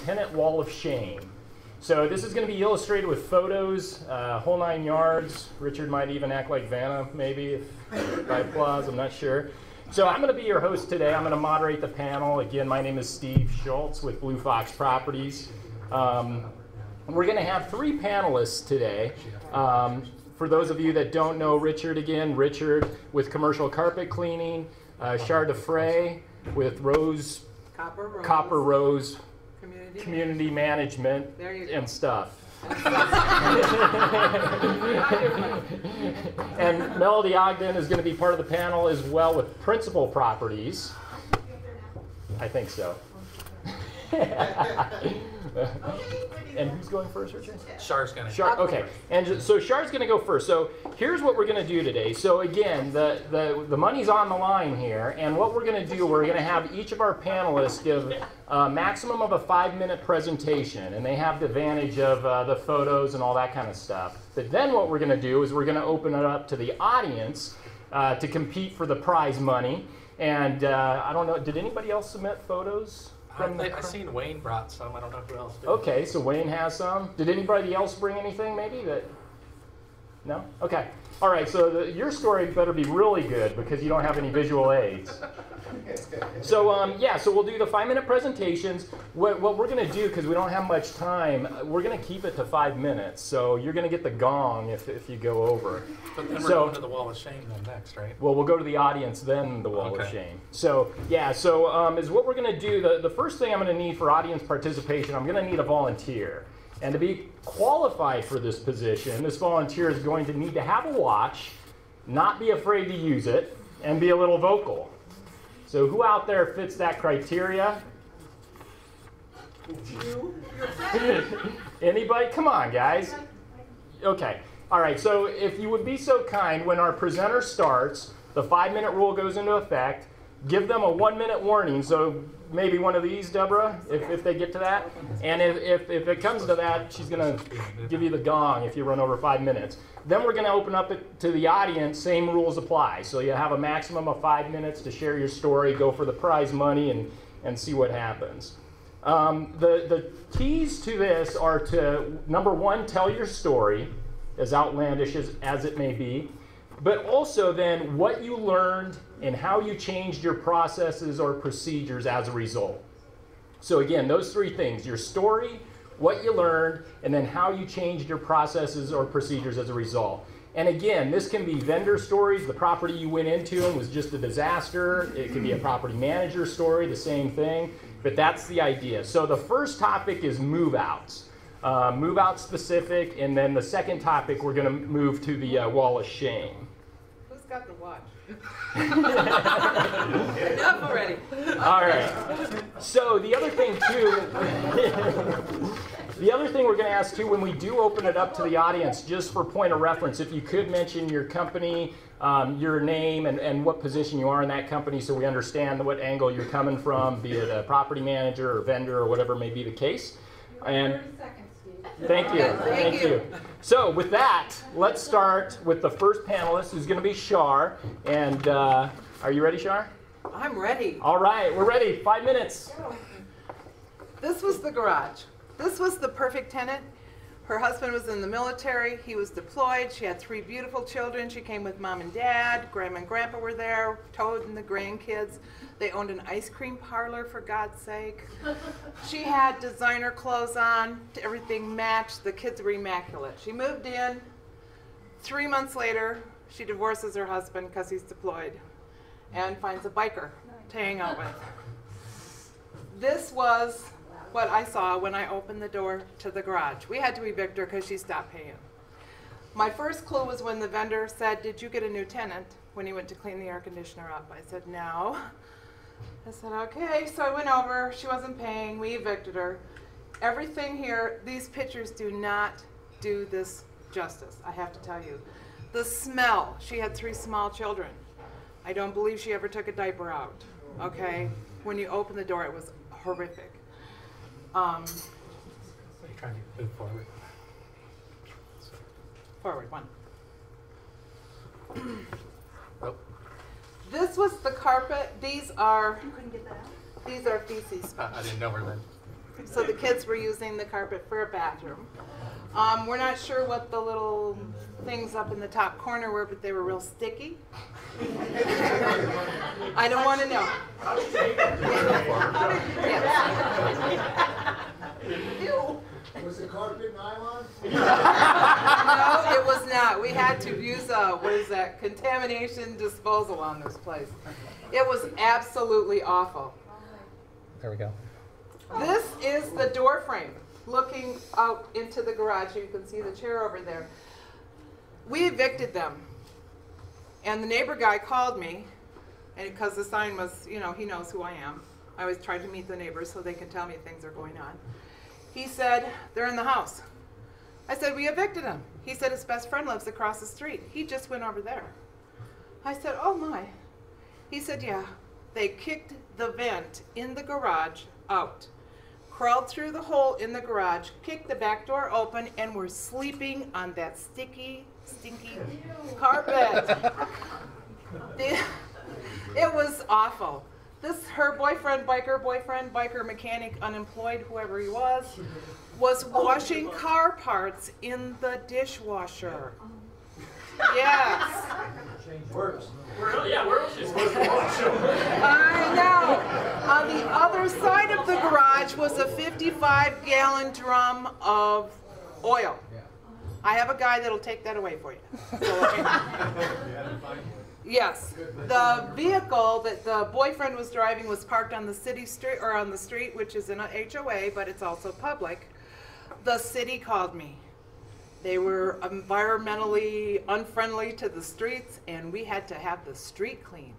tenant wall of shame. So this is going to be illustrated with photos, whole 9 yards. Richard might even act like Vanna, maybe, if by applause, I'm not sure. So I'm going to be your host today. I'm going to moderate the panel. Again, my name is Steve Schultz with Blue Fox Properties. We're going to have 3 panelists today. For those of you that don't know Richard, again, Richard with commercial carpet cleaning, Char DeFray with Copper Rose community management and stuff. And Melody Ogden is going to be part of the panel as well with Principal Properties. I think so. And who's going first, Richard? Char's going to. Okay, and so Char's going to go first. So here's what we're going to do today. So again, the money's on the line here, and what we're going to do, we're going to have each of our panelists give a maximum of a 5-minute presentation, and they have the advantage of the photos and all that kind of stuff. But then what we're going to do is we're going to open it up to the audience to compete for the prize money. And I don't know, did anybody else submit photos? I seen Wayne brought some. I don't know who else did. Okay, so Wayne has some. Did anybody else bring anything maybe? No? Okay. All right, so your story better be really good because you don't have any visual aids. So so we'll do the 5-minute presentations. What we're going to do, because we don't have much time, we're going to keep it to 5 minutes. So you're going to get the gong if you go over. But then we're going to the wall of shame then next, right? Well, we'll go to the audience, then the wall of shame. So is what we're going to do. The first thing I'm going to need for audience participation, I'm going to need a volunteer. And to be qualified for this position, this volunteer is going to need to have a watch, not be afraid to use it, and be a little vocal. So who out there fits that criteria? Anybody? Come on, guys. Okay. All right. So if you would be so kind, when our presenter starts, the 5-minute rule goes into effect. Give them a 1-minute warning. So maybe one of these, Deborah, if they get to that. And if it comes to that, she's going to give you the gong if you run over 5 minutes. Then we're going to open up it to the audience. Same rules apply. So you have a maximum of 5 minutes to share your story, go for the prize money, and see what happens. The keys to this are to, number 1, tell your story, as outlandish as it may be, but also then what you learned and how you changed your processes or procedures as a result. So again, those 3 things, your story, what you learned, and then how you changed your processes or procedures as a result. And again, this can be vendor stories. The property you went into and was just a disaster. It could be a property manager story, the same thing. But that's the idea. So the first topic is move-outs. Move-out specific, and then the second topic, we're going to move to the wall of shame. Who's got the watch? Enough already. All right. So the other thing too, the other thing we're going to ask too, when we do open it up to the audience, just for point of reference, if you could mention your company, your name, and what position you are in that company, so we understand what angle you're coming from, be it a property manager or vendor or whatever may be the case. And thank you. Thank you. So with that, let's start with the first panelist, who's going to be Char. And are you ready, Char? I'm ready. All right, we're ready. 5 minutes. This was the garage. This was the perfect tenant. Her husband was in the military. He was deployed. She had 3 beautiful children. She came with mom and dad. Grandma and grandpa were there, Toad and the grandkids. They owned an ice cream parlor, for God's sake. She had designer clothes on. Everything matched. The kids were immaculate. She moved in. 3 months later, she divorces her husband because he's deployed and finds a biker to hang out with. This was what I saw when I opened the door to the garage. We had to evict her because she stopped paying. My first clue was when the vendor said, "Did you get a new tenant?" when he went to clean the air conditioner up. I said, "No." I said, "Okay." So I went over. She wasn't paying. We evicted her. Everything here, these pictures do not do this justice, I have to tell you. The smell. She had 3 small children. I don't believe she ever took a diaper out. Okay? When you open the door, it was horrific. You're trying to move forward. Forward, 1. Oh. This was the carpet. These are You couldn't get that out? these are feces. I didn't know her then. So the kids were using the carpet for a bathroom. We're not sure what the little things up in the top corner were, but they were real sticky. I don't want to know. Was the carpet nylon? No, it was not. We had to use what is that, contamination disposal on this place. It was absolutely awful. There we go. This is the door frame looking out into the garage. You can see the chair over there. We evicted them. And the neighbor guy called me, and because the sign was, you know, he knows who I am. I always try to meet the neighbors so they can tell me if things are going on. He said, they're in the house. I said, we evicted him. He said his best friend lives across the street. He just went over there. I said, oh my. He said, yeah, they kicked the vent in the garage out, crawled through the hole in the garage, kicked the back door open, and were sleeping on that sticky, stinky carpet. It was awful. Her boyfriend, biker, mechanic, unemployed, whoever he was washing car parts in the dishwasher. Yes. Works. Yeah, where else is supposed to wash them? I know. On the other side of the garage was a 55-gallon drum of oil. I have a guy that'll take that away for you. Yes. The vehicle that the boyfriend was driving was parked on the city street, or on the street, which is in a HOA, but it's also public. The city called me. They were environmentally unfriendly to the streets, and we had to have the street cleaned.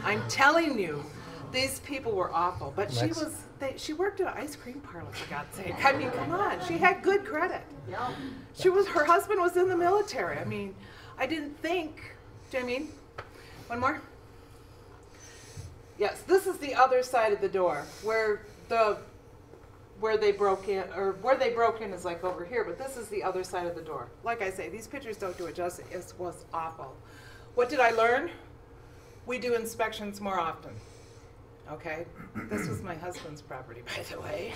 I'm telling you, these people were awful. But she worked at an ice cream parlor, for God's sake. I mean, come on. She had good credit. Her husband was in the military. I mean, I didn't think, do you know what I mean? One more? Yes, this is the other side of the door where they broke in, or where they broke in is like over here, but this is the other side of the door. Like I say, these pictures don't do it justice. It was awful. What did I learn? We do inspections more often. Okay? This was my husband's property, by the way.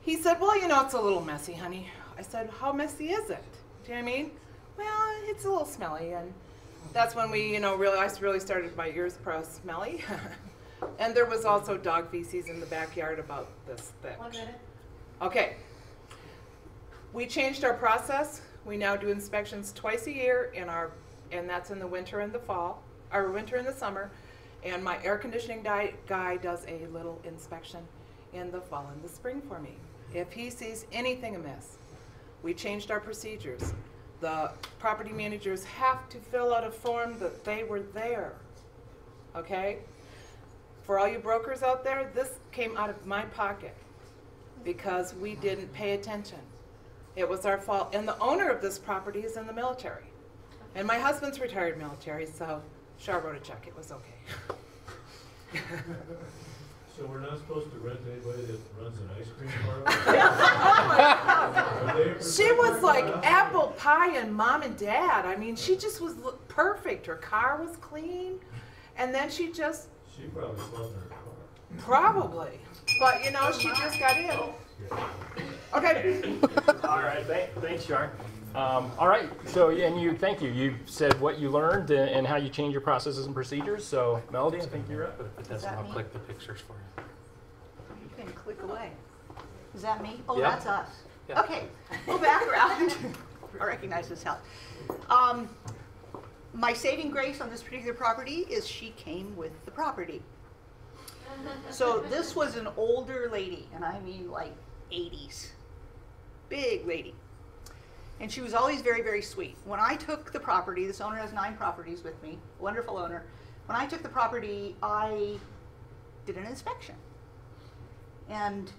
He said, well, you know, it's a little messy, honey. I said, how messy is it? Do you know what I mean? Well, it's a little smelly, and that's when we, you know, I really started my ears pro smelly. And there was also dog feces in the backyard about this thick. 1 minute. Okay. We changed our process. We now do inspections twice a year, and that's in the winter and the fall, or winter and the summer. And my air conditioning guy does a little inspection in the fall and the spring for me. If he sees anything amiss, we changed our procedures. The property managers have to fill out a form that they were there, okay? For all you brokers out there, this came out of my pocket because we didn't pay attention. It was our fault. And the owner of this property is in the military. And my husband's retired military, so Shar wrote a check. It was okay. So we're not supposed to rent anybody that runs an ice cream parlor? Oh my God. She was like apple pie and mom and dad. I mean, she just was perfect. Her car was clean. And then she just... She probably slept in her car. Probably. But, you know, she just got in. Okay. All right, thanks, Shar. All right, so and thank you. You said what you learned and how you change your processes and procedures. So, Melody, I think you're up. But if it doesn't, I'll click the pictures for you. You can click away. Is that me? Oh, Yeah. that's us. Yeah. Okay, go back around. I recognize this house. My saving grace on this particular property is she came with the property. So this was an older lady, and I mean like 80s. Big lady. And she was always very, very sweet. When I took the property, this owner has 9 properties with me, wonderful owner. When I took the property, I did an inspection. And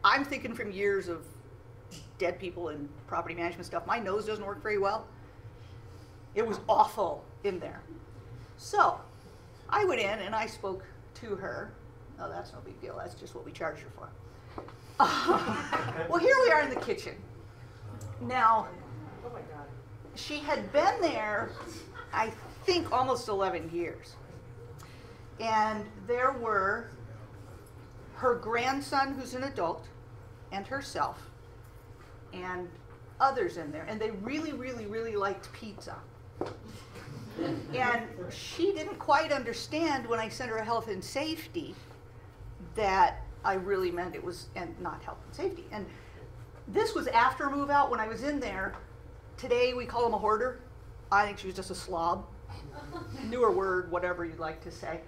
I'm thinking from years of dead people and property management stuff, my nose doesn't work very well. It was awful in there. So I went in and I spoke to her. Oh, that's no big deal. That's just what we charged her for. Well, here we are in the kitchen. Now, she had been there, I think, almost 11 years. And there were her grandson, who's an adult, and herself, and others in there. And they really, really, really liked pizza. And she didn't quite understand when I sent her a health and safety that I really meant it was, and not health and safety. And this was after move out. When I was in there, today we call him a hoarder. I think she was just a slob. Newer word, whatever you'd like to say.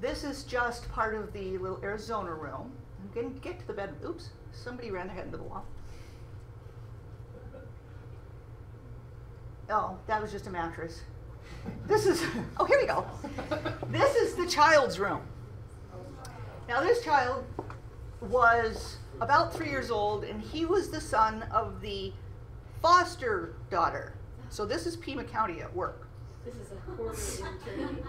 This is just part of the little Arizona room. I'm going to get to the bed. Oops, somebody ran their head into the wall. Oh, that was just a mattress. This is, oh, here we go. This is the child's room. Now, this child was about 3 years old, and he was the son of the foster daughter. So this is Pima County at work. This is a quarter eternity.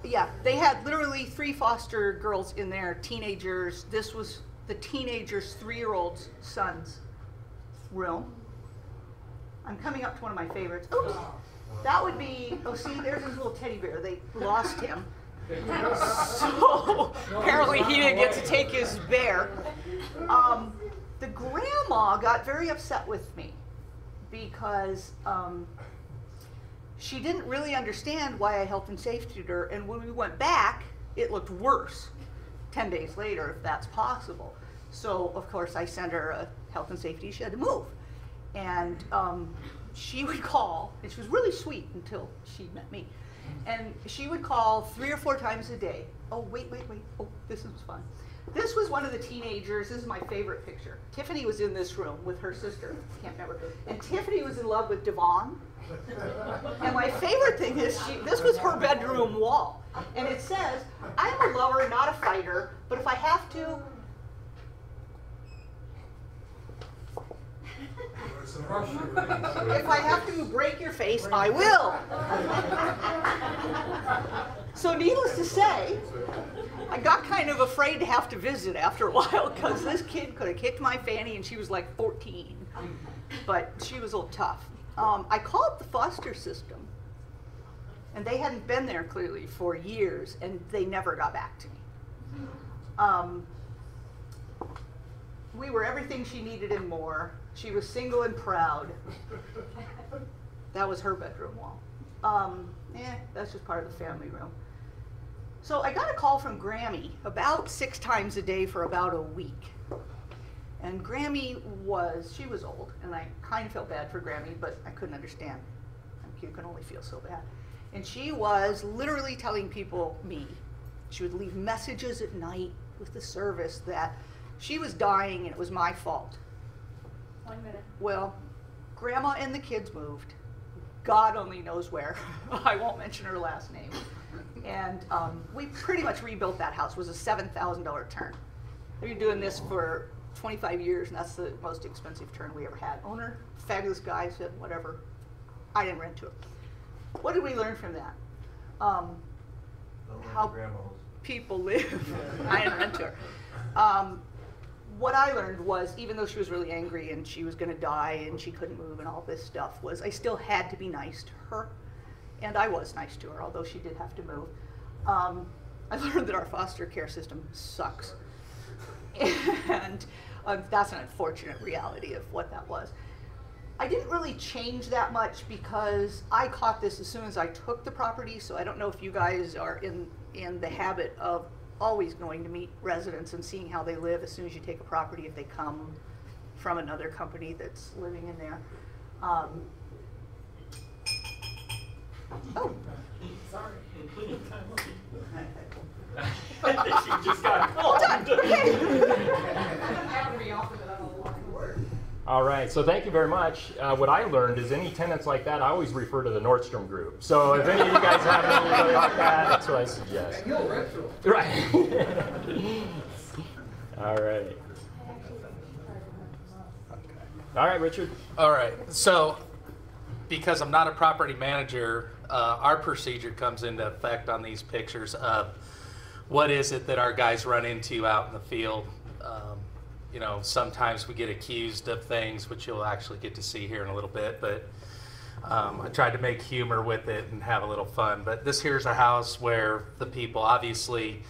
Yeah, they had literally 3 foster girls in there, teenagers. This was the teenager's 3-year-old son's room. I'm coming up to one of my favorites. Oops, that would be, oh see, there's his little teddy bear. They lost him. So apparently he didn't get to take his bear. The grandma got very upset with me because she didn't really understand why I health and safetied her, and when we went back, it looked worse 10 days later, if that's possible. So of course I sent her a health and safety. She had to move. And she would call, and she was really sweet until she met me. And she would call 3 or 4 times a day. Oh, wait. Oh, this is fun. This was one of the teenagers. This is my favorite picture. Tiffany was in this room with her sister. Can't remember. And Tiffany was in love with Devon. And my favorite thing is this was her bedroom wall. And it says, I'm a lover, not a fighter, but if I have to, if I have to break your face, I will. So needless to say, I got kind of afraid to have to visit after a while because this kid could have kicked my fanny, and she was like 14. But she was a little tough. I called the foster system, and they hadn't been there clearly for years, and they never got back to me. We were everything she needed and more. She was single and proud. That was her bedroom wall. That's just part of the family room. So I got a call from Grammy about 6 times a day for about a week. And Grammy she was old, and I kind of felt bad for Grammy, but I couldn't understand. You can only feel so bad. And she was literally telling people, she would leave messages at night with the service that she was dying and it was my fault. 1 minute. Well, Grandma and the kids moved. God only knows where. I won't mention her last name. And we pretty much rebuilt that house. It was a $7,000 turn. We've been doing this for 25 years, and that's the most expensive turn we ever had. Owner, fabulous guy, said whatever. I didn't rent to him. What did we learn from that? How people live. I didn't rent to her. What I learned was, even though she was really angry and she was going to die and she couldn't move and all this stuff, was I still had to be nice to her. And I was nice to her, although she did have to move. I learned that our foster care system sucks. And that's an unfortunate reality of what that was. I didn't really change that much because I caught this as soon as I took the property, so I don't know if you guys are in the habit of always going to meet residents and seeing how they live as soon as you take a property, if they come from another company that's living in there. Oh. Sorry. She just got Hold on. Okay. All right, so thank you very much. What I learned is any tenants like that, I always refer to the Nordstrom group. So if any of you guys have anybody like that, that's what I suggest. And you'll rent to them. Right. All right. All right, Richard. All right, so because I'm not a property manager, our procedure comes into effect on these pictures of what is it that our guys run into out in the field. You know, sometimes we get accused of things, which you'll actually get to see here in a little bit, but I tried to make humor with it and have a little fun. But this here's a house where the people, obviously,